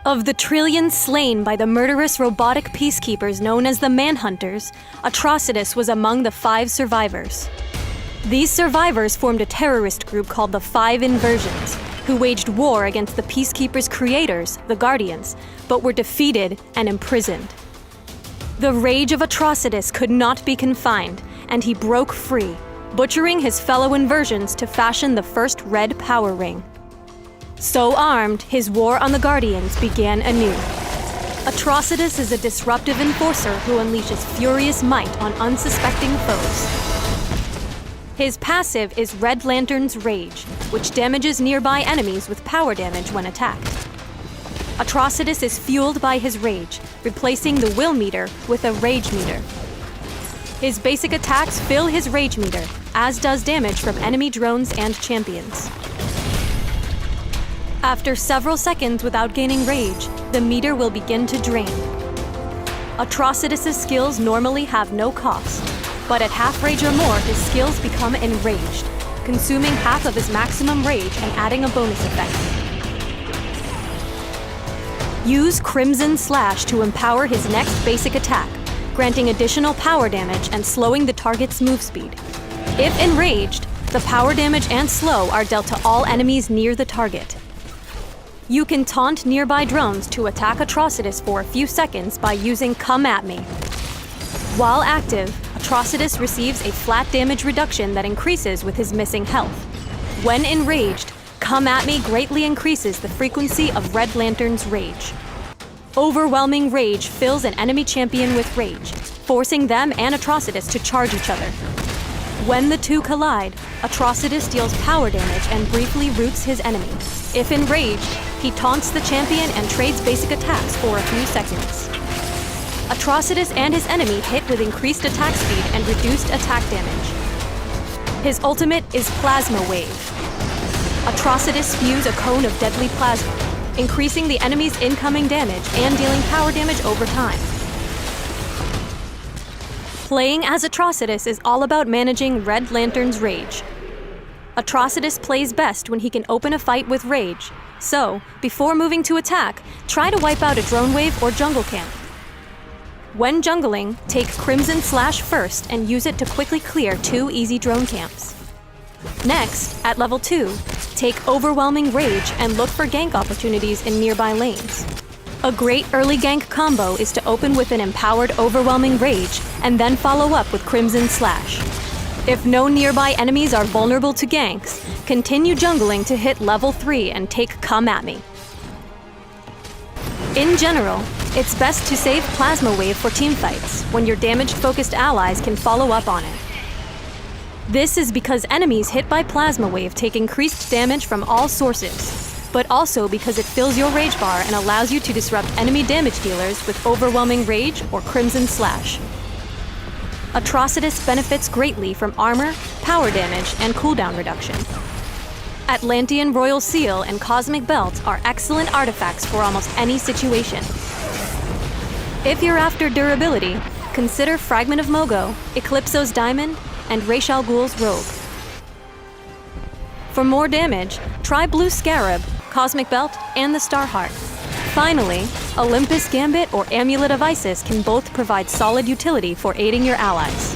Of the trillions slain by the murderous robotic peacekeepers known as the Manhunters, Atrocitus was among the 5 survivors. These survivors formed a terrorist group called the 5 Inversions, who waged war against the peacekeepers' creators, the Guardians, but were defeated and imprisoned. The rage of Atrocitus could not be confined, and he broke free, butchering his fellow Inversions to fashion the first Red Power Ring. So armed, his war on the Guardians began anew. Atrocitus is a disruptive enforcer who unleashes furious might on unsuspecting foes. His passive is Red Lantern's Rage, which damages nearby enemies with power damage when attacked. Atrocitus is fueled by his rage, replacing the will meter with a rage meter. His basic attacks fill his rage meter, as does damage from enemy drones and champions. After several seconds without gaining rage, the meter will begin to drain. Atrocitus' skills normally have no cost, but at half rage or more, his skills become enraged, consuming half of his maximum rage and adding a bonus effect. Use Crimson Slash to empower his next basic attack, granting additional power damage and slowing the target's move speed. If enraged, the power damage and slow are dealt to all enemies near the target. You can taunt nearby drones to attack Atrocitus for a few seconds by using Come At Me. While active, Atrocitus receives a flat damage reduction that increases with his missing health. When enraged, Come At Me greatly increases the frequency of Red Lantern's rage. Overwhelming Rage fills an enemy champion with rage, forcing them and Atrocitus to charge each other. When the two collide, Atrocitus deals power damage and briefly roots his enemy. If enraged, he taunts the champion and trades basic attacks for a few seconds. Atrocitus and his enemy hit with increased attack speed and reduced attack damage. His ultimate is Plasma Wave. Atrocitus spews a cone of deadly plasma, increasing the enemy's incoming damage and dealing power damage over time. Playing as Atrocitus is all about managing Red Lantern's rage. Atrocitus plays best when he can open a fight with rage, so, before moving to attack, try to wipe out a drone wave or jungle camp. When jungling, take Crimson Slash first and use it to quickly clear 2 easy drone camps. Next, at level 2, take Overwhelming Rage and look for gank opportunities in nearby lanes. A great early gank combo is to open with an empowered Overwhelming Rage and then follow up with Crimson Slash. If no nearby enemies are vulnerable to ganks, continue jungling to hit level 3 and take Come At Me. In general, it's best to save Plasma Wave for teamfights, when your damage-focused allies can follow up on it. This is because enemies hit by Plasma Wave take increased damage from all sources, but also because it fills your rage bar and allows you to disrupt enemy damage dealers with Overwhelming Rage or Crimson Slash. Atrocitus benefits greatly from armor, power damage, and cooldown reduction. Atlantean Royal Seal and Cosmic Belt are excellent artifacts for almost any situation. If you're after durability, consider Fragment of Mogo, Eclipso's Diamond, and Ra's al Ghul's Robe. For more damage, try Blue Scarab, Cosmic Belt, and the Starheart. Finally, Olympus Gambit or Amulet of Isis can both provide solid utility for aiding your allies.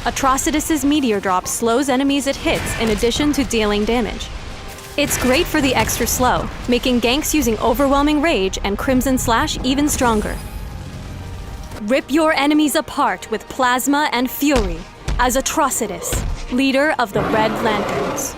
Atrocitus' Meteor Drop slows enemies it hits in addition to dealing damage. It's great for the extra slow, making ganks using Overwhelming Rage and Crimson Slash even stronger. Rip your enemies apart with Plasma and Fury as Atrocitus, leader of the Red Lanterns.